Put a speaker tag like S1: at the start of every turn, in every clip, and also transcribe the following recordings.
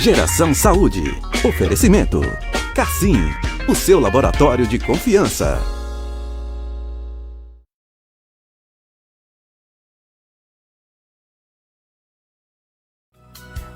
S1: Geração Saúde. Oferecimento. Cassim, o seu laboratório de confiança.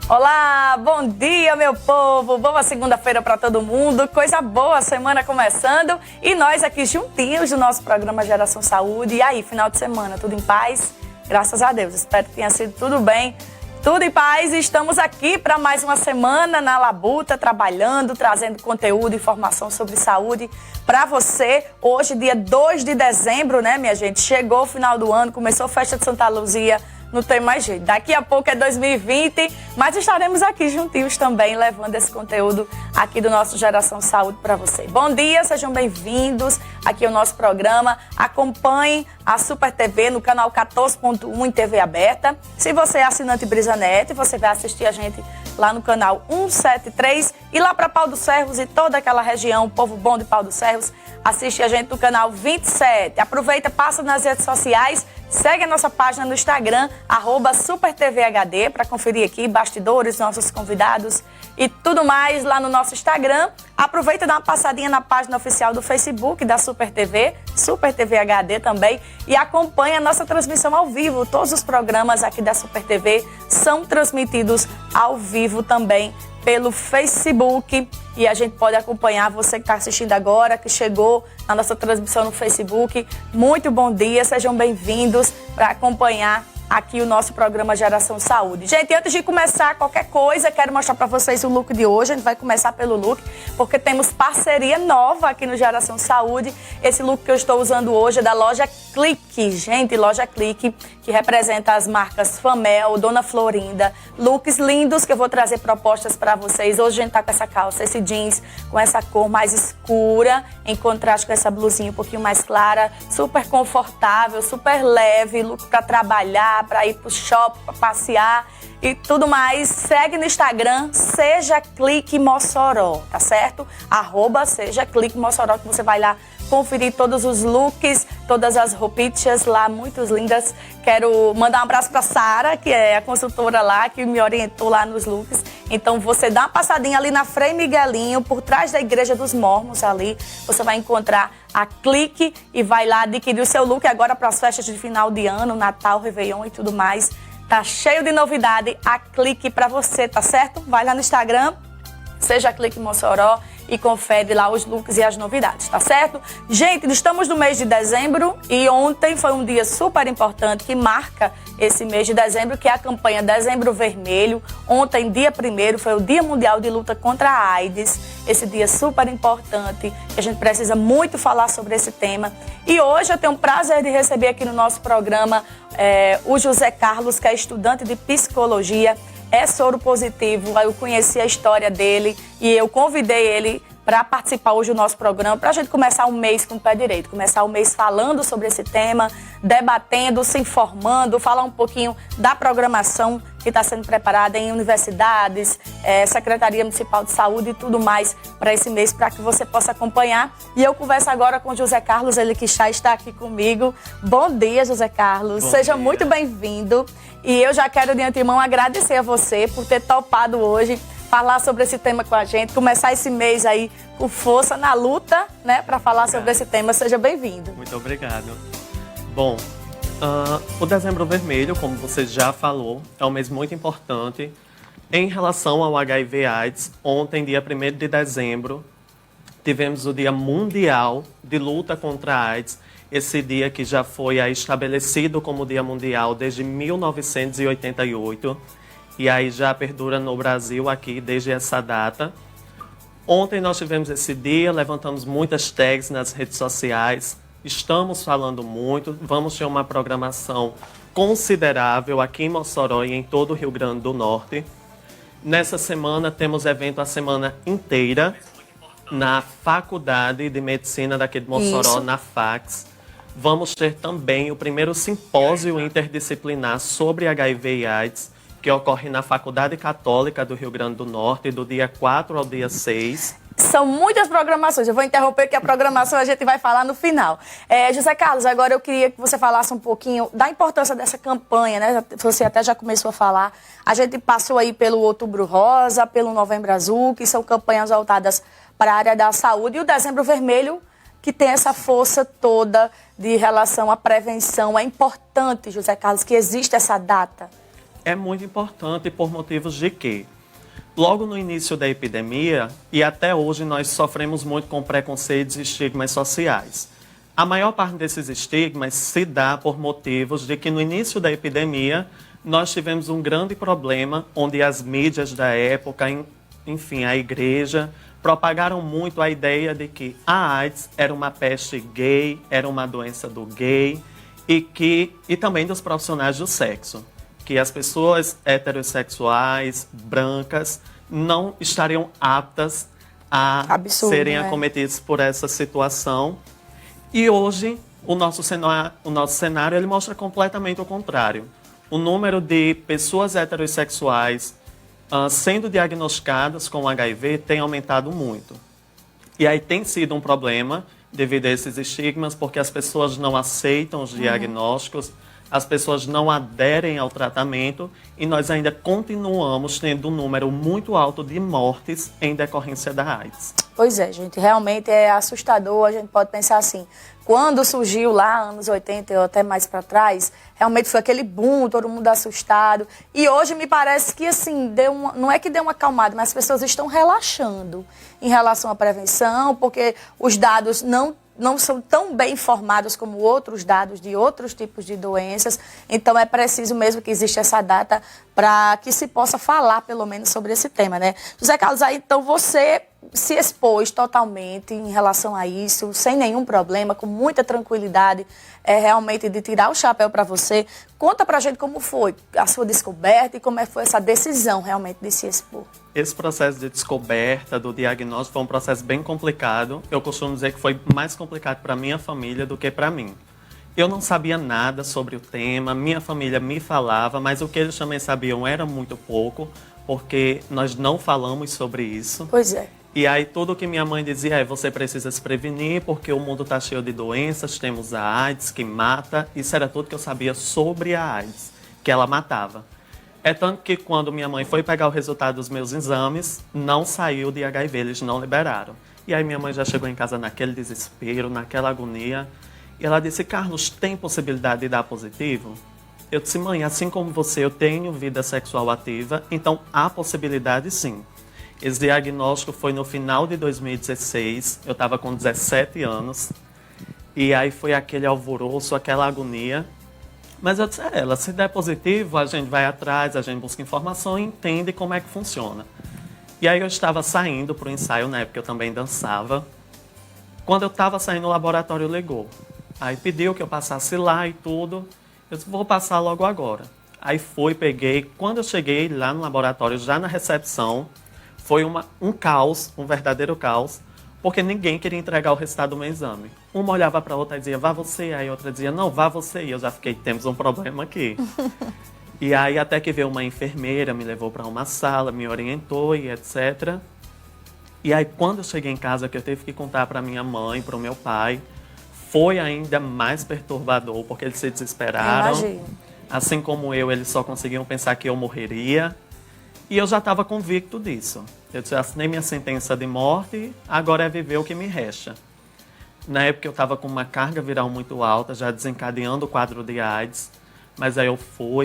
S2: Olá, bom dia, meu povo. Boa segunda-feira para todo mundo. Coisa boa, semana começando. E nós aqui juntinhos do nosso programa Geração Saúde. E aí, final de semana, tudo em paz? Graças a Deus. Espero que tenha sido tudo bem. Tudo em paz, e estamos aqui para mais uma semana na Labuta, trabalhando, trazendo conteúdo, informação sobre saúde para você. Hoje, dia 2 de dezembro, né, minha gente? Chegou o final do ano, começou a festa de Santa Luzia, não tem mais jeito. Daqui a pouco é 2020, mas estaremos aqui juntinhos também, levando esse conteúdo aqui do nosso Geração Saúde para você. Bom dia, sejam bem-vindos aqui ao nosso programa. Acompanhem a Super TV no canal 14.1 em TV aberta. Se você é assinante BrisaNet, você vai assistir a gente lá no canal 173 e lá para Pau dos Ferros e toda aquela região, o povo bom de Pau dos Ferros, assiste a gente no canal 27. Aproveita, passa nas redes sociais, segue a nossa página no Instagram, @SuperTVHD, para conferir aqui bastidores, nossos convidados e tudo mais lá no nosso Instagram. Aproveita e dá uma passadinha na página oficial do Facebook da Super TV, Super TV HD também, e acompanha a nossa transmissão ao vivo. Todos os programas aqui da Super TV são transmitidos ao vivo também pelo Facebook, e a gente pode acompanhar você que está assistindo agora, que chegou na nossa transmissão no Facebook. Muito bom dia, sejam bem-vindos para acompanhar aqui o nosso programa Geração Saúde. Gente, antes de começar qualquer coisa, quero mostrar para vocês o look de hoje. A gente vai começar pelo look, porque temos parceria nova aqui no Geração Saúde. Esse look que eu estou usando hoje é da loja Clique. Gente, loja Clique, que representa as marcas Famel, Dona Florinda. Looks lindos que eu vou trazer propostas para vocês. Hoje a gente tá com essa calça, esse jeans, com essa cor mais escura, em contraste com essa blusinha um pouquinho mais clara. Super confortável, super leve, look para trabalhar, para ir pro shopping, para passear e tudo mais. Segue no Instagram, Seja Clique Mossoró, tá certo? @Seja Clique Mossoró, que você vai lá conferir todos os looks, todas as roupitas lá, muito lindas. Quero mandar um abraço para Sara, que é a consultora lá, que me orientou lá nos looks. Então você dá uma passadinha ali na Frei Miguelinho, por trás da Igreja dos Mormons ali, você vai encontrar a Clique e vai lá adquirir o seu look agora para as festas de final de ano, Natal, Réveillon e tudo mais. Tá cheio de novidade, a Clique para você, tá certo? Vai lá no Instagram, Seja Clique Mossoró, e confere lá os looks e as novidades, tá certo? Gente, estamos no mês de dezembro e ontem foi um dia super importante que marca esse mês de dezembro, que é a campanha Dezembro Vermelho. Ontem, dia 1º, foi o Dia Mundial de Luta contra a AIDS. Esse dia super importante, que a gente precisa muito falar sobre esse tema. E hoje eu tenho o prazer de receber aqui no nosso programa o José Carlos, que é estudante de psicologia, é soro positivo. Eu conheci a história dele e eu convidei ele para participar hoje do nosso programa, para a gente começar o mês com o pé direito, começar o mês falando sobre esse tema, debatendo, se informando, falar um pouquinho da programação que está sendo preparada em universidades, Secretaria Municipal de Saúde e tudo mais para esse mês, para que você possa acompanhar. E eu converso agora com o José Carlos, ele que já está aqui comigo. Bom dia, José Carlos. Seja muito bem-vindo. E eu já quero de antemão agradecer a você por ter topado hoje falar sobre esse tema com a gente, começar esse mês aí com força na luta, né, para falar sobre esse tema. Seja bem-vindo.
S3: Muito obrigado. Bom, o Dezembro Vermelho, como você já falou, é um mês muito importante em relação ao HIV/AIDS. Ontem, dia 1º de dezembro, tivemos o Dia Mundial de Luta contra a AIDS. Esse dia que já foi estabelecido como Dia Mundial desde 1988. E aí já perdura no Brasil aqui desde essa data. Ontem nós tivemos esse dia, levantamos muitas tags nas redes sociais, estamos falando muito, vamos ter uma programação considerável aqui em Mossoró e em todo o Rio Grande do Norte. Nessa semana temos evento a semana inteira na Faculdade de Medicina daqui de Mossoró, na FACS. Vamos ter também o primeiro simpósio interdisciplinar sobre HIV e AIDS, que ocorre na Faculdade Católica do Rio Grande do Norte, do dia 4 ao dia 6.
S2: São muitas programações. Eu vou interromper que a programação a gente vai falar no final. José Carlos, agora eu queria que você falasse um pouquinho da importância dessa campanha, né? Você até já começou a falar. A gente passou aí pelo Outubro Rosa, pelo Novembro Azul, que são campanhas voltadas para a área da saúde, e o Dezembro Vermelho, que tem essa força toda de relação à prevenção. É importante, José Carlos, que exista essa data.
S3: É muito importante por motivos de que, logo no início da epidemia, e até hoje nós sofremos muito com preconceitos e estigmas sociais. A maior parte desses estigmas se dá por motivos de que no início da epidemia nós tivemos um grande problema onde as mídias da época, enfim, a igreja, propagaram muito a ideia de que a AIDS era uma peste gay, era uma doença do gay e também dos profissionais do sexo, que as pessoas heterossexuais, brancas, não estariam aptas a serem acometidas por essa situação. E hoje o nosso cenário ele mostra completamente o contrário. O número de pessoas heterossexuais sendo diagnosticadas com HIV tem aumentado muito. E aí tem sido um problema devido a esses estigmas, porque as pessoas não aceitam os diagnósticos, as pessoas não aderem ao tratamento e nós ainda continuamos tendo um número muito alto de mortes em decorrência da AIDS.
S2: Pois é, gente, realmente é assustador. A gente pode pensar assim, quando surgiu lá, anos 80 ou até mais para trás, realmente foi aquele boom, todo mundo assustado. E hoje me parece que, assim, não é que deu uma acalmada, mas as pessoas estão relaxando em relação à prevenção, porque os dados não são tão bem informados como outros dados de outros tipos de doenças. Então, é preciso mesmo que exista essa data para que se possa falar, pelo menos, sobre esse tema, né? José Carlos, aí, então, você se expôs totalmente em relação a isso, sem nenhum problema, com muita tranquilidade, realmente de tirar o chapéu para você. Conta pra gente como foi a sua descoberta e como foi essa decisão, realmente, de se expor.
S3: Esse processo de descoberta do diagnóstico foi um processo bem complicado. Eu costumo dizer que foi mais complicado para minha família do que para mim. Eu não sabia nada sobre o tema, minha família me falava, mas o que eles também sabiam era muito pouco, porque nós não falamos sobre isso.
S2: Pois é.
S3: E aí tudo que minha mãe dizia é: você precisa se prevenir porque o mundo está cheio de doenças, temos a AIDS que mata. Isso era tudo que eu sabia sobre a AIDS, que ela matava. É tanto que quando minha mãe foi pegar o resultado dos meus exames, não saiu de HIV, eles não liberaram. E aí minha mãe já chegou em casa naquele desespero, naquela agonia. E ela disse: Carlos, tem possibilidade de dar positivo? Eu disse: mãe, assim como você, eu tenho vida sexual ativa, então há possibilidade sim. Esse diagnóstico foi no final de 2016, eu estava com 17 anos, e aí foi aquele alvoroço, aquela agonia. Mas eu disse a ela: se der positivo, a gente vai atrás, a gente busca informação e entende como é que funciona. E aí eu estava saindo para o ensaio, na época eu também dançava. Quando eu estava saindo, o laboratório ligou. Aí pediu que eu passasse lá e tudo. Eu disse: vou passar logo agora. Aí fui, peguei. Quando eu cheguei lá no laboratório, já na recepção, foi um caos, um verdadeiro caos, porque ninguém queria entregar o resultado do meu exame. Uma olhava para a outra e dizia: vá você. Aí a outra dizia: não, vá você. E eu já fiquei: temos um problema aqui. E aí até que veio uma enfermeira, me levou para uma sala, me orientou e etc. E aí quando eu cheguei em casa, que eu tive que contar para minha mãe, para o meu pai, foi ainda mais perturbador, porque eles se desesperaram.
S2: Imagino.
S3: Assim como eu, eles só conseguiam pensar que eu morreria. E eu já estava convicto disso. Eu já assinei minha sentença de morte, agora é viver o que me resta. Na época eu estava com uma carga viral muito alta, já desencadeando o quadro de AIDS. Mas aí eu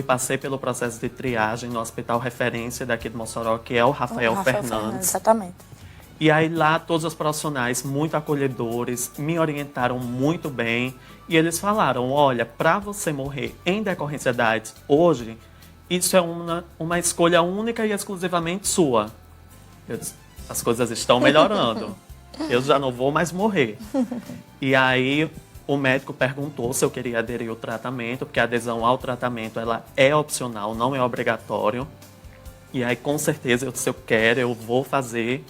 S3: passei pelo processo de triagem no hospital referência daqui de Mossoró, que é o Rafael Fernandes.
S2: Exatamente.
S3: E aí lá todos os profissionais muito acolhedores, me orientaram muito bem. E eles falaram: olha, para você morrer em decorrência da AIDS hoje, isso é uma escolha única e exclusivamente sua. Eu disse: as coisas estão melhorando. Eu já não vou mais morrer. E aí o médico perguntou se eu queria aderir ao tratamento, porque a adesão ao tratamento ela é opcional, não é obrigatório. E aí com certeza eu disse: eu quero, eu vou fazer.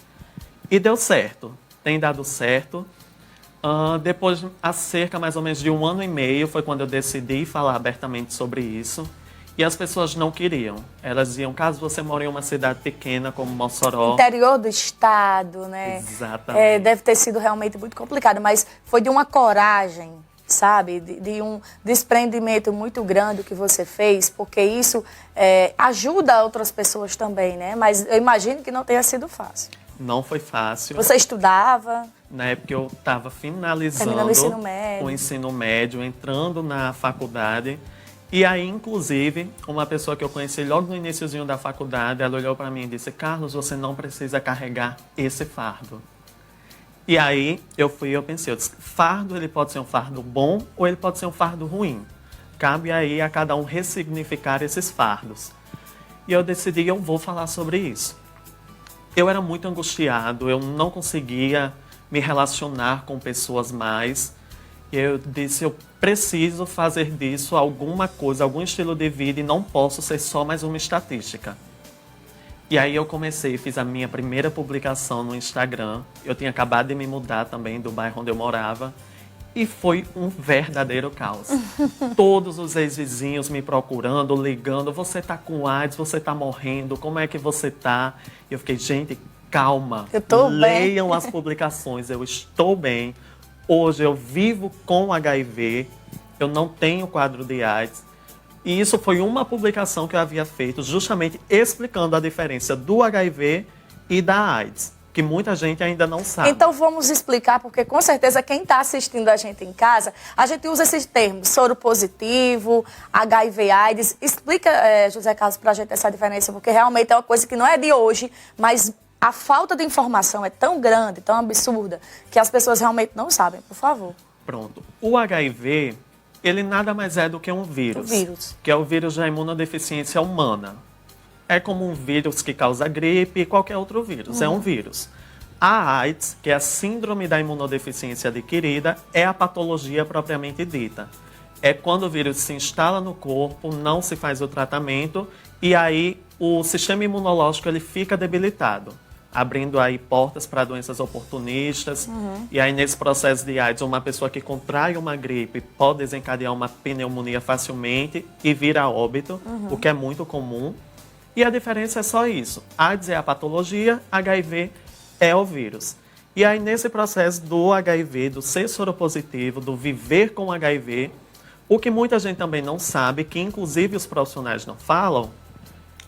S3: E deu certo. Tem dado certo. Depois, há cerca mais ou menos de 1 ano e meio, foi quando eu decidi falar abertamente sobre isso. E as pessoas não queriam. Elas diziam, caso você mora em uma cidade pequena como Mossoró...
S2: Interior do estado, né?
S3: Exatamente.
S2: Deve ter sido realmente muito complicado, mas foi de uma coragem, sabe? De um desprendimento muito grande que você fez, porque isso ajuda outras pessoas também, né? Mas eu imagino que não tenha sido fácil.
S3: Não foi fácil.
S2: Você estudava?
S3: Na época eu estava finalizando
S2: Terminando o ensino médio.
S3: o ensino médio, entrando na faculdade. E aí, inclusive, uma pessoa que eu conheci logo no iniciozinho da faculdade, ela olhou para mim e disse, Carlos, você não precisa carregar esse fardo. E aí eu pensei, eu disse, fardo ele pode ser um fardo bom ou ele pode ser um fardo ruim. Cabe aí a cada um ressignificar esses fardos. E eu decidi, eu vou falar sobre isso. Eu era muito angustiado, eu não conseguia me relacionar com pessoas mais. E eu disse, eu preciso fazer disso alguma coisa, algum estilo de vida e não posso ser só mais uma estatística. E aí eu comecei, fiz a minha primeira publicação no Instagram. Eu tinha acabado de me mudar também do bairro onde eu morava. E foi um verdadeiro caos. Todos os ex-vizinhos me procurando, ligando. Você tá com AIDS, você tá morrendo, como é que você tá? E eu fiquei, gente, calma.
S2: Eu tô
S3: Leiam
S2: bem.
S3: as publicações, eu estou bem. Hoje eu vivo com HIV, eu não tenho quadro de AIDS. E isso foi uma publicação que eu havia feito justamente explicando a diferença do HIV e da AIDS, que muita gente ainda não sabe.
S2: Então vamos explicar, porque com certeza quem está assistindo a gente em casa, a gente usa esses termos, soro positivo, HIV, AIDS. Explica, José Carlos, para a gente essa diferença, porque realmente é uma coisa que não é de hoje, mas a falta de informação é tão grande, tão absurda, que as pessoas realmente não sabem, por favor.
S3: Pronto. O HIV, ele nada mais é do que um vírus.
S2: O vírus.
S3: Que é o vírus da imunodeficiência humana. É como um vírus que causa gripe e qualquer outro vírus. É um vírus. A AIDS, que é a síndrome da imunodeficiência adquirida, é a patologia propriamente dita. É quando o vírus se instala no corpo, não se faz o tratamento e aí o sistema imunológico ele fica debilitado, abrindo aí portas para doenças oportunistas. E aí, nesse processo de AIDS, uma pessoa que contrai uma gripe pode desencadear uma pneumonia facilmente e vir a óbito, o que é muito comum. E a diferença é só isso. AIDS é a patologia, HIV é o vírus. E aí, nesse processo do HIV, do ser soropositivo, do viver com HIV, o que muita gente também não sabe, que inclusive os profissionais não falam,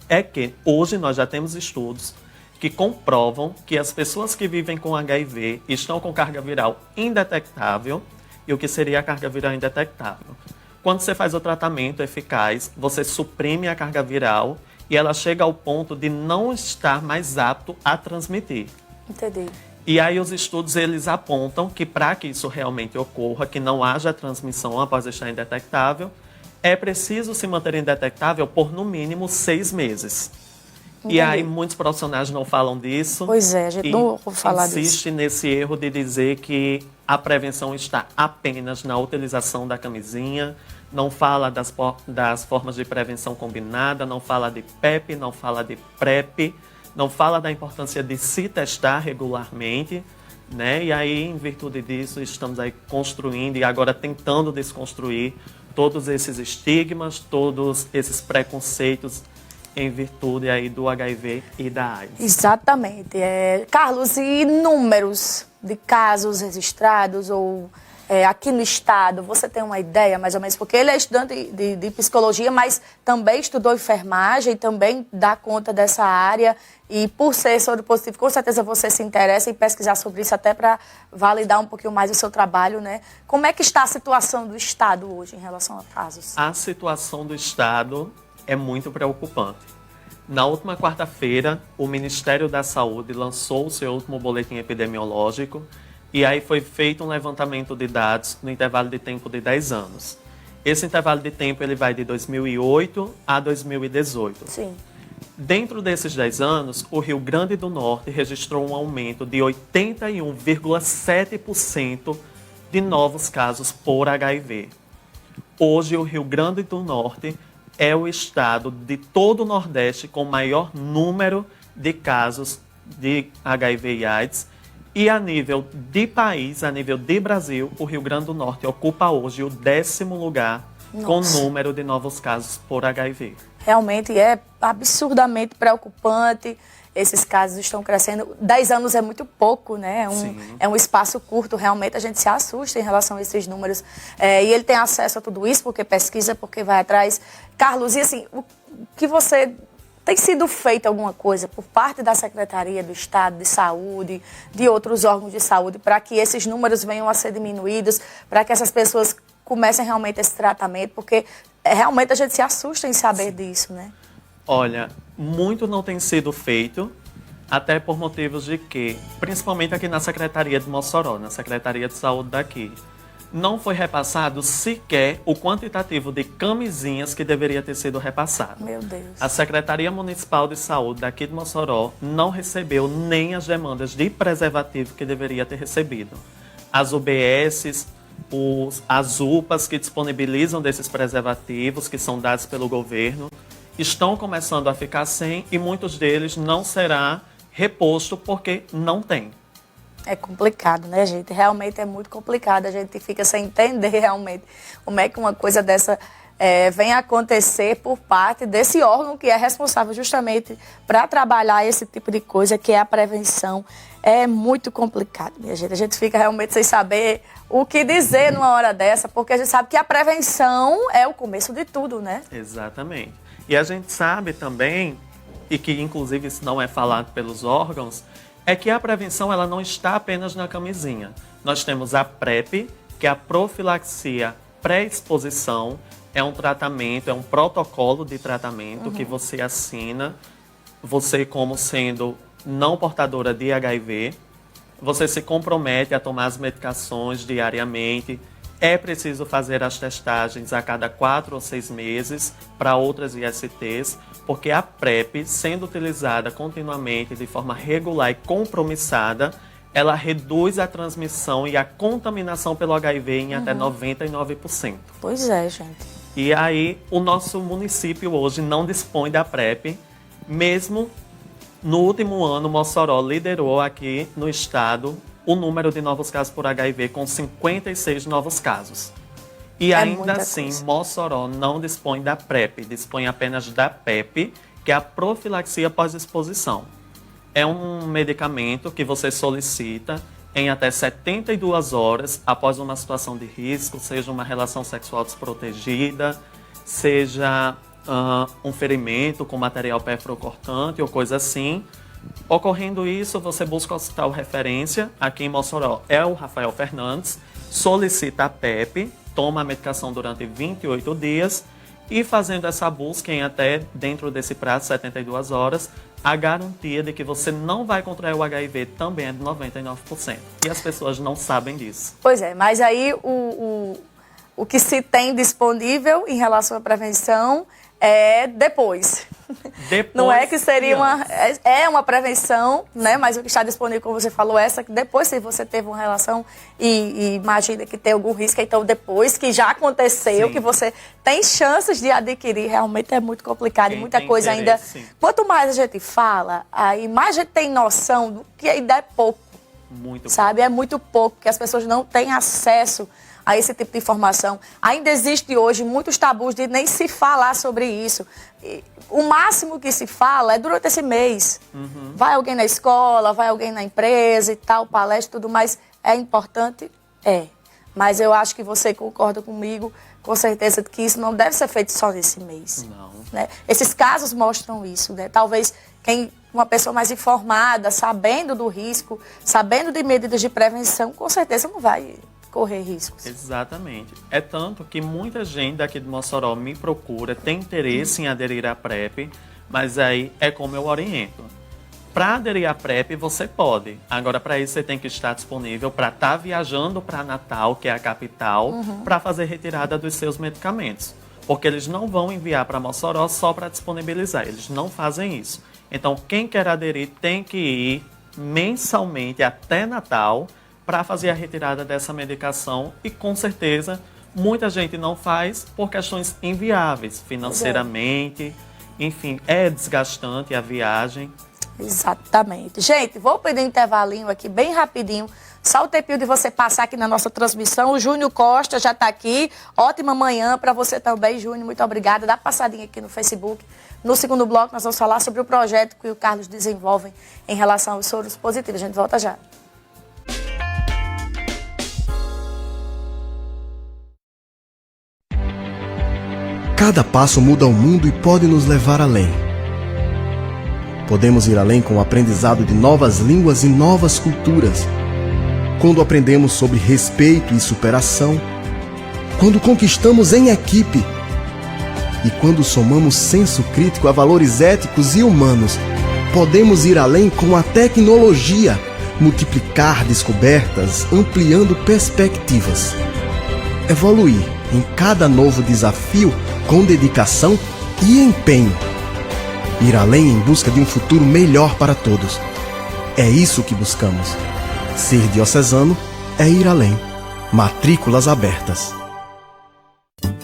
S3: é que hoje nós já temos estudos que comprovam que as pessoas que vivem com HIV estão com carga viral indetectável. E o que seria a carga viral indetectável? Quando você faz o tratamento eficaz, você suprime a carga viral e ela chega ao ponto de não estar mais apto a transmitir.
S2: Entendi.
S3: E aí os estudos eles apontam que para que isso realmente ocorra, que não haja transmissão após estar indetectável, é preciso se manter indetectável por no mínimo 6 meses.
S2: Entendi.
S3: E aí muitos profissionais não falam disso.
S2: Pois é, a gente não ouve falar disso.
S3: Insiste nesse erro de dizer que a prevenção está apenas na utilização da camisinha, não fala das formas de prevenção combinada, não fala de PEP, não fala de PrEP, não fala da importância de se testar regularmente, né? E aí, em virtude disso, estamos aí construindo e agora tentando desconstruir todos esses estigmas, todos esses preconceitos em virtude aí do HIV e da AIDS.
S2: Exatamente. Carlos, e números de casos registrados ou aqui no estado, você tem uma ideia mais ou menos? Porque ele é estudante de psicologia, mas também estudou enfermagem, também dá conta dessa área e por ser soropositivo, com certeza você se interessa em pesquisar sobre isso até para validar um pouquinho mais o seu trabalho, né? Como é que está a situação do estado hoje em relação a casos?
S3: A situação do estado é muito preocupante. Na última quarta-feira, o Ministério da Saúde lançou o seu último boletim epidemiológico e aí foi feito um levantamento de dados no intervalo de tempo de 10 anos. Esse intervalo de tempo ele vai de 2008 a 2018.
S2: Sim.
S3: Dentro desses 10 anos, o Rio Grande do Norte registrou um aumento de 81,7% de novos casos por HIV. Hoje, o Rio Grande do Norte é o estado de todo o Nordeste com maior número de casos de HIV e AIDS. E a nível de país, a nível de Brasil, o Rio Grande do Norte ocupa hoje o 10º lugar com o número de novos casos por HIV.
S2: Realmente é absurdamente preocupante. Esses casos estão crescendo. 10 anos é muito pouco, né? É um espaço curto. Realmente a gente se assusta em relação a esses números. E ele tem acesso a tudo isso porque pesquisa, porque vai atrás. Carlos, e assim, o que você... Tem sido feita alguma coisa por parte da Secretaria do Estado de Saúde, de outros órgãos de saúde, para que esses números venham a ser diminuídos, para que essas pessoas comecem realmente esse tratamento? Porque realmente a gente se assusta em saber disso, né?
S3: Olha, muito não tem sido feito, até por motivos de que, principalmente aqui na Secretaria de Mossoró, na Secretaria de Saúde daqui, não foi repassado sequer o quantitativo de camisinhas que deveria ter sido repassado.
S2: Meu Deus.
S3: A Secretaria Municipal de Saúde daqui de Mossoró não recebeu nem as demandas de preservativo que deveria ter recebido. As UBSs, as UPAs que disponibilizam desses preservativos, que são dados pelo governo, estão começando a ficar sem e muitos deles não será reposto porque não tem.
S2: É complicado, né, gente? Realmente é muito complicado. A gente fica sem entender realmente como é que uma coisa dessa vem acontecer por parte desse órgão que é responsável justamente para trabalhar esse tipo de coisa, que é a prevenção. É muito complicado, minha gente. A gente fica realmente sem saber o que dizer numa hora dessa, porque a gente sabe que a prevenção é o começo de tudo, né?
S3: Exatamente. E a gente sabe também, e que inclusive isso não é falado pelos órgãos, é que a prevenção ela não está apenas na camisinha. Nós temos a PrEP, que é a profilaxia pré-exposição, é um tratamento, é um protocolo de tratamento que você assina, você como sendo não portadora de HIV, você se compromete a tomar as medicações diariamente, é preciso fazer as testagens a cada 4 ou 6 meses para outras ISTs, porque a PrEP, sendo utilizada continuamente de forma regular e compromissada, ela reduz a transmissão e a contaminação pelo HIV em até 99%.
S2: Pois é, gente.
S3: E aí, o nosso município hoje não dispõe da PrEP, mesmo no último ano, Mossoró liderou aqui no estado o número de novos casos por HIV com 56 novos casos. E ainda assim, Mossoró não dispõe da PrEP, dispõe apenas da PEP, que é a profilaxia pós-exposição. É um medicamento que você solicita em até 72 horas após uma situação de risco, seja uma relação sexual desprotegida, seja um ferimento com material perfuracortante ou coisa assim. Ocorrendo isso, você busca o hospital referência, aqui em Mossoró é o Rafael Fernandes, solicita a PEP, toma a medicação durante 28 dias e fazendo essa busca em até dentro desse prazo, 72 horas, a garantia de que você não vai contrair o HIV também é de 99%. E as pessoas não sabem disso.
S2: Pois é, mas aí o que se tem disponível em relação à prevenção é depois. Não é que seria uma prevenção, né? Mas o que está disponível, como você falou, que depois, se você teve uma relação e imagina que tem algum risco, então depois que já aconteceu, que você tem chances de adquirir, realmente é muito complicado. E muita coisa ainda. Quanto mais a gente fala, aí mais a gente tem noção do que ainda é pouco.
S3: Muito
S2: sabe?
S3: pouco.
S2: É muito pouco, que as pessoas não têm acesso a esse tipo de informação. Ainda existe hoje muitos tabus de nem se falar sobre isso. E o máximo que se fala é durante esse mês. Vai alguém na escola, vai alguém na empresa e tal, palestra e tudo mais. É importante? É. Mas eu acho que você concorda comigo, com certeza, que isso não deve ser feito só nesse mês.
S3: Não.
S2: Né? Esses casos mostram isso, né? Talvez uma pessoa mais informada, sabendo do risco, sabendo de medidas de prevenção, com certeza não vai correr riscos.
S3: Exatamente. É tanto que muita gente daqui de Mossoró me procura, tem interesse em aderir à PrEP, mas aí é como eu oriento. Para aderir à PrEP, você pode. Agora, para isso, você tem que estar disponível para estar viajando para Natal, que é a capital, para fazer retirada dos seus medicamentos. Porque eles não vão enviar para Mossoró só para disponibilizar. Eles não fazem isso. Então, quem quer aderir tem que ir mensalmente até Natal para fazer a retirada dessa medicação e, com certeza, muita gente não faz por questões inviáveis, financeiramente, enfim, é desgastante a viagem.
S2: Exatamente. Gente, vou pedir um intervalinho aqui bem rapidinho, Só o tempinho de você passar aqui na nossa transmissão. O Júnior Costa já está aqui. Ótima manhã para você também, Júnior. Muito obrigada. Dá uma passadinha aqui no Facebook. No segundo bloco, nós vamos falar sobre o projeto que o Carlos desenvolve em relação aos soros positivos. A gente volta já.
S4: Cada passo muda o mundo e pode nos levar além. Podemos ir além com o aprendizado de novas línguas e novas culturas. Quando aprendemos sobre respeito e superação. Quando conquistamos em equipe. E quando somamos senso crítico a valores éticos e humanos, podemos ir além com a tecnologia, multiplicar descobertas, ampliando perspectivas. Evoluir em cada novo desafio com dedicação e empenho. Ir além em busca de um futuro melhor para todos. É isso que buscamos. Ser diocesano é ir além. Matrículas abertas.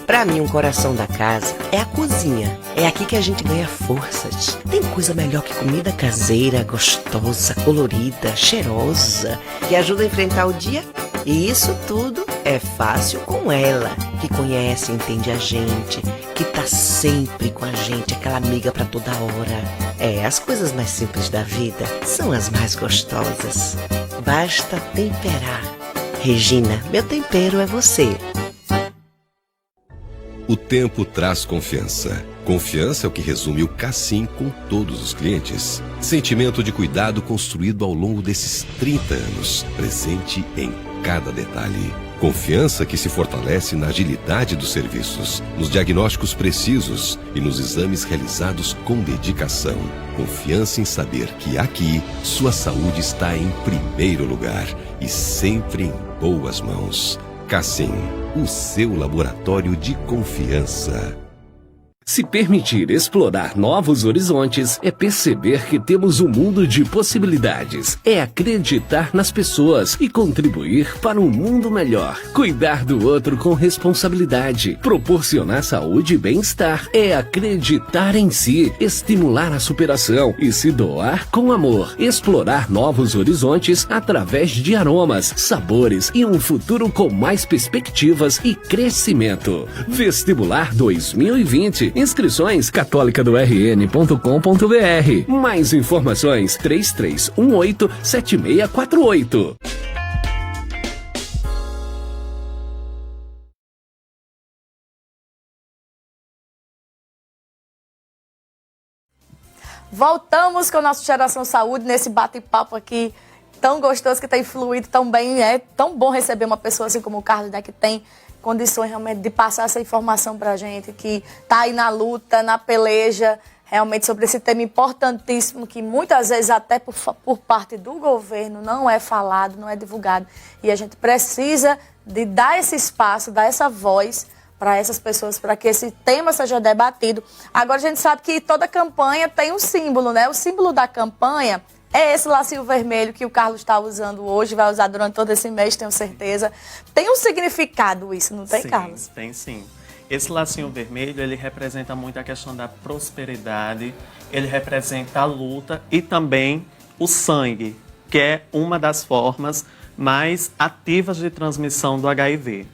S5: Pra mim, um coração da casa é a cozinha. É aqui que a gente ganha forças. Tem coisa melhor que comida caseira, gostosa, colorida, cheirosa, que ajuda a enfrentar o dia? E isso tudo é fácil com ela, que conhece e entende a gente, que tá sempre com a gente, aquela amiga pra toda hora. As coisas mais simples da vida são as mais gostosas. Basta temperar. Regina, meu tempero é você.
S6: O tempo traz confiança. Confiança é o que resume o Cassim com todos os clientes. Sentimento de cuidado construído ao longo desses 30 anos, presente em cada detalhe. Confiança que se fortalece na agilidade dos serviços, nos diagnósticos precisos e nos exames realizados com dedicação. Confiança em saber que aqui sua saúde está em primeiro lugar e sempre em boas mãos. Cassim, o seu laboratório de confiança.
S7: Se permitir explorar novos horizontes é perceber que temos um mundo de possibilidades. É acreditar nas pessoas e contribuir para um mundo melhor. Cuidar do outro com responsabilidade. Proporcionar saúde e bem-estar. É acreditar em si. Estimular a superação e se doar com amor. Explorar novos horizontes através de aromas, sabores e um futuro com mais perspectivas e crescimento. Vestibular 2020. Inscrições católicadorn.com.br. Mais informações 3318-7648.
S2: Voltamos com o nosso Geração Saúde nesse bate-papo aqui tão gostoso, que tem fluído tão bem. É tão bom receber uma pessoa assim como o Carlos, né, que tem condições realmente de passar essa informação pra gente, que tá aí na luta, na peleja, realmente sobre esse tema importantíssimo, que muitas vezes até por parte do governo não é falado, não é divulgado. E a gente precisa de dar esse espaço, dar essa voz para essas pessoas, para que esse tema seja debatido. Agora a gente sabe que toda campanha tem um símbolo, né? O símbolo da campanha é esse lacinho vermelho que o Carlos está usando hoje, vai usar durante todo esse mês, tenho certeza. Tem um significado isso, não tem,
S3: sim,
S2: Carlos?
S3: Tem sim. Esse lacinho vermelho, ele representa muito a questão da prosperidade, ele representa a luta e também o sangue, que é uma das formas mais ativas de transmissão do HIV.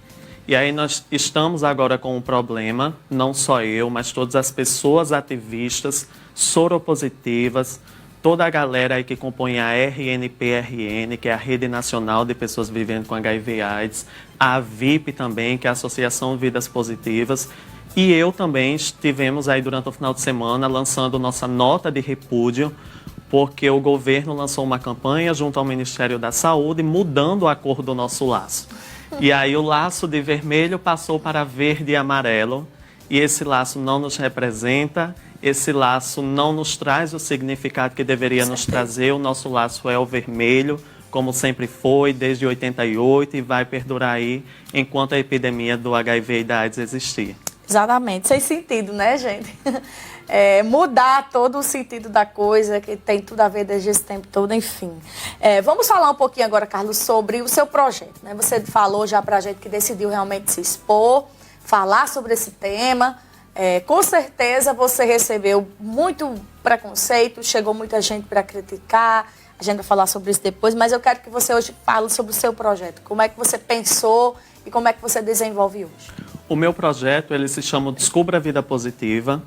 S3: E aí nós estamos agora com um problema, não só eu, mas todas as pessoas ativistas, soropositivas, toda a galera aí que compõe a RNPRN, que é a Rede Nacional de Pessoas Vivendo com HIV/AIDS, a VIP também, que é a Associação Vidas Positivas, e eu também estivemos aí durante o final de semana lançando nossa nota de repúdio, porque o governo lançou uma campanha junto ao Ministério da Saúde, mudando a cor do nosso laço. E aí o laço de vermelho passou para verde e amarelo, e esse laço não nos representa, esse laço não nos traz o significado que deveria nos trazer. O nosso laço é o vermelho, como sempre foi, desde 88, e vai perdurar aí enquanto a epidemia do HIV e da AIDS existir.
S2: Exatamente, sem sentido, né, gente? Mudar todo o sentido da coisa, que tem tudo a ver desde esse tempo todo, enfim. Vamos falar um pouquinho agora, Carlos, sobre o seu projeto, né? Você falou já pra gente que decidiu realmente se expor, falar sobre esse tema. Com certeza você recebeu muito preconceito, chegou muita gente para criticar, a gente vai falar sobre isso depois, mas eu quero que você hoje fale sobre o seu projeto. Como é que você pensou e como é que você desenvolve hoje?
S3: O meu projeto, ele se chama Descubra a Vida Positiva.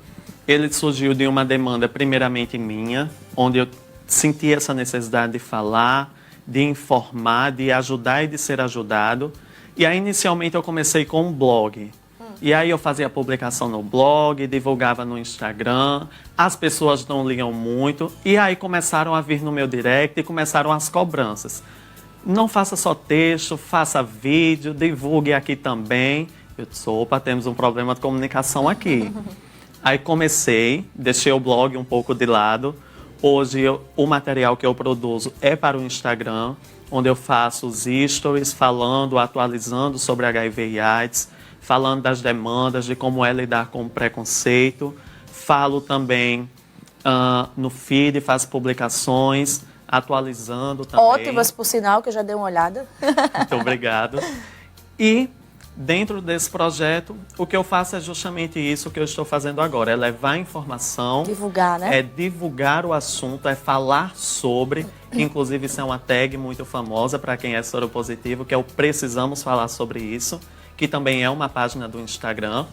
S3: Ele surgiu de uma demanda primeiramente minha, onde eu senti essa necessidade de falar, de informar, de ajudar e de ser ajudado. E aí, inicialmente, eu comecei com um blog. E aí eu fazia publicação no blog, divulgava no Instagram, as pessoas não liam muito, e aí começaram a vir no meu direct e começaram as cobranças. Não faça só texto, faça vídeo, divulgue aqui também. Eu disse, opa, temos um problema de comunicação aqui. Aí comecei, deixei o blog um pouco de lado. Hoje o material que eu produzo é para o Instagram, onde eu faço os stories falando, atualizando sobre HIV e AIDS, falando das demandas, de como é lidar com o preconceito. Falo também no feed, faço publicações, atualizando também.
S2: Ótimas, por sinal, que eu já dei uma olhada.
S3: Muito obrigado. E dentro desse projeto, o que eu faço é justamente isso que eu estou fazendo agora. É levar informação.
S2: Divulgar, né?
S3: É divulgar o assunto, é falar sobre. Inclusive, isso é uma tag muito famosa para quem é soropositivo, que é o Precisamos Falar Sobre Isso, que também é uma página do Instagram.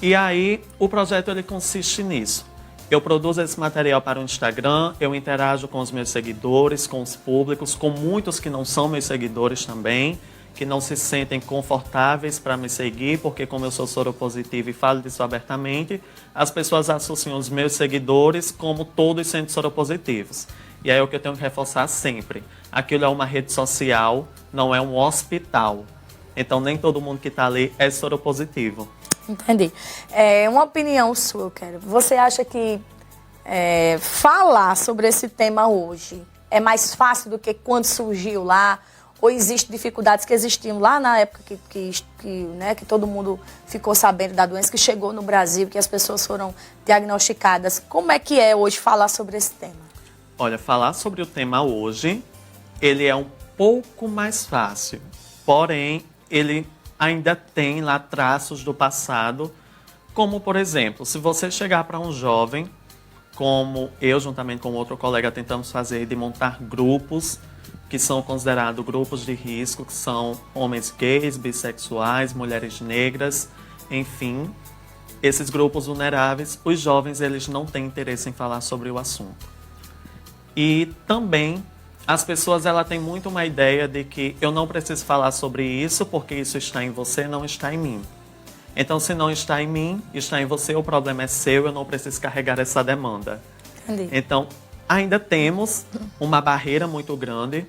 S3: E aí, o projeto ele consiste nisso. Eu produzo esse material para o Instagram, eu interajo com os meus seguidores, com os públicos, com muitos que não são meus seguidores também, que não se sentem confortáveis para me seguir, porque como eu sou soropositivo e falo disso abertamente, as pessoas associam os meus seguidores como todos sendo soropositivos. E aí é o que eu tenho que reforçar sempre. Aquilo é uma rede social, não é um hospital. Então, nem todo mundo que está ali é soropositivo.
S2: Entendi. Uma opinião sua, eu quero. Você acha que falar sobre esse tema hoje é mais fácil do que quando surgiu lá? Ou existem dificuldades que existiam lá na época que todo mundo ficou sabendo da doença, que chegou no Brasil, que as pessoas foram diagnosticadas? Como é que é hoje falar sobre esse tema?
S3: Olha, falar sobre o tema hoje, ele é um pouco mais fácil. Porém, ele ainda tem lá traços do passado, como, por exemplo, se você chegar para um jovem, como eu, juntamente com outro colega, tentamos fazer, de montar grupos que são considerados grupos de risco, que são homens gays, bissexuais, mulheres negras, enfim, esses grupos vulneráveis, os jovens eles não têm interesse em falar sobre o assunto. E também as pessoas têm muito uma ideia de que eu não preciso falar sobre isso porque isso está em você, não está em mim. Então, se não está em mim, está em você, o problema é seu, eu não preciso carregar essa demanda.
S2: Entendi.
S3: Então, ainda temos uma barreira muito grande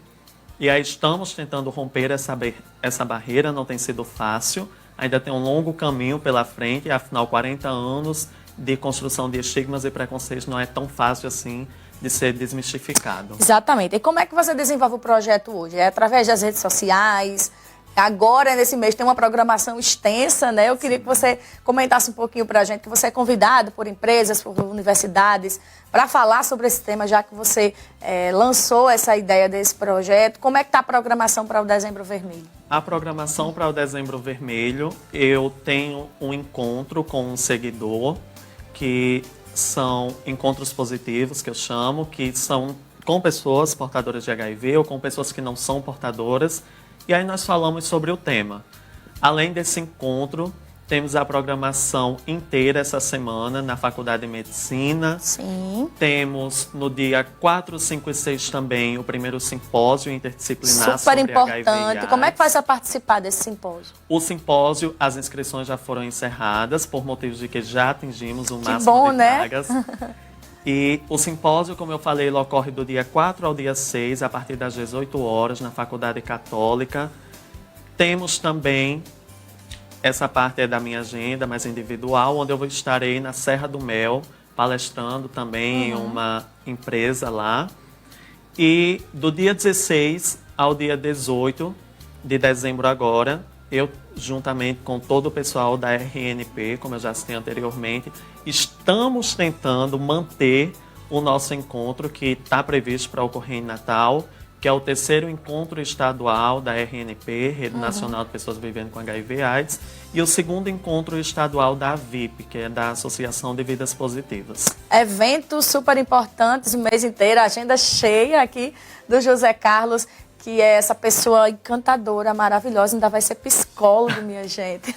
S3: e aí estamos tentando romper essa barreira, não tem sido fácil, ainda tem um longo caminho pela frente, afinal, 40 anos de construção de estigmas e preconceitos não é tão fácil assim de ser desmistificado.
S2: Exatamente. E como é que você desenvolve o projeto hoje? É através das redes sociais? Agora, nesse mês, tem uma programação extensa, né? Eu queria que você comentasse um pouquinho para a gente, que você é convidado por empresas, por universidades, para falar sobre esse tema, já que você lançou essa ideia desse projeto. Como é que está a programação para o Dezembro Vermelho?
S3: A programação para o Dezembro Vermelho, eu tenho um encontro com um seguidor, que são encontros positivos, que eu chamo, que são com pessoas portadoras de HIV ou com pessoas que não são portadoras. E aí nós falamos sobre o tema. Além desse encontro, temos a programação inteira essa semana na Faculdade de Medicina.
S2: Sim.
S3: Temos no dia 4, 5 e 6 também o primeiro simpósio interdisciplinar
S2: super
S3: sobre
S2: importante.
S3: HIV.
S2: Como é que faz a participar desse simpósio?
S3: O simpósio, as inscrições já foram encerradas por motivos de que já atingimos o máximo
S2: bom,
S3: de
S2: né?
S3: vagas. E o simpósio, como eu falei, ele ocorre do dia 4 ao dia 6, a partir das 18 horas, na Faculdade Católica. Temos também, essa parte é da minha agenda, mais individual, onde eu estarei na Serra do Mel, palestrando também em uma empresa lá. E do dia 16 ao dia 18 de dezembro agora, eu, juntamente com todo o pessoal da RNP, como eu já citei anteriormente, estamos tentando manter o nosso encontro que está previsto para ocorrer em Natal, que é o 3º encontro estadual da RNP, Rede Nacional de Pessoas Vivendo com HIV/AIDS, e o 2º encontro estadual da VIP, que é da Associação de Vidas Positivas.
S2: Eventos super importantes o mês inteiro, agenda cheia aqui do José Carlos, que é essa pessoa encantadora, maravilhosa, ainda vai ser psicólogo, minha gente.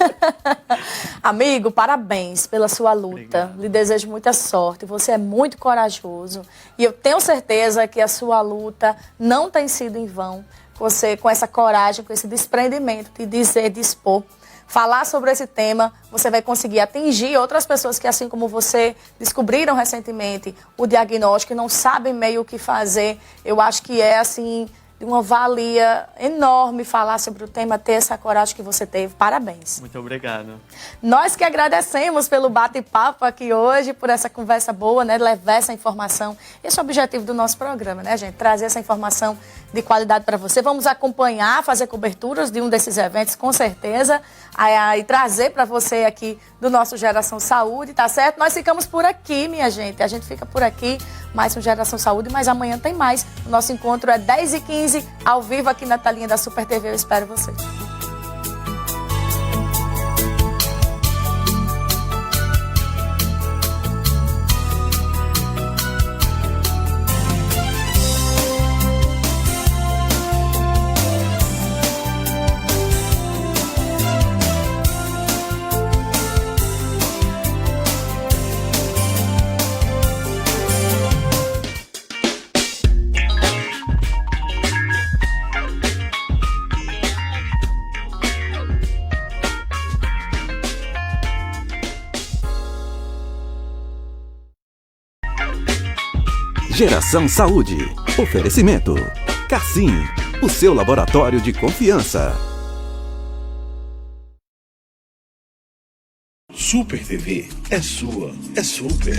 S2: Amigo, parabéns pela sua luta.
S3: Obrigado.
S2: Lhe desejo muita sorte. Você é muito corajoso e eu tenho certeza que a sua luta não tem sido em vão. Você, com essa coragem, com esse desprendimento de dizer, de expor, falar sobre esse tema, você vai conseguir atingir outras pessoas que, assim como você, descobriram recentemente o diagnóstico e não sabem meio o que fazer. Eu acho que é, assim, de uma valia enorme falar sobre o tema, ter essa coragem que você teve. Parabéns.
S3: Muito obrigado.
S2: Nós que agradecemos pelo bate-papo aqui hoje, por essa conversa boa, né? Levar essa informação. Esse é o objetivo do nosso programa, né, gente? Trazer essa informação de qualidade para você. Vamos acompanhar, fazer coberturas de um desses eventos, com certeza, e trazer para você aqui do nosso Geração Saúde, tá certo? Nós ficamos por aqui, minha gente. A gente fica por aqui, mais um Geração Saúde, mas amanhã tem mais. O nosso encontro é 10h15, ao vivo aqui na telinha da Super TV. Eu espero você.
S1: Geração Saúde. Oferecimento. Cassim, o seu laboratório de confiança.
S8: Super TV é sua, é super.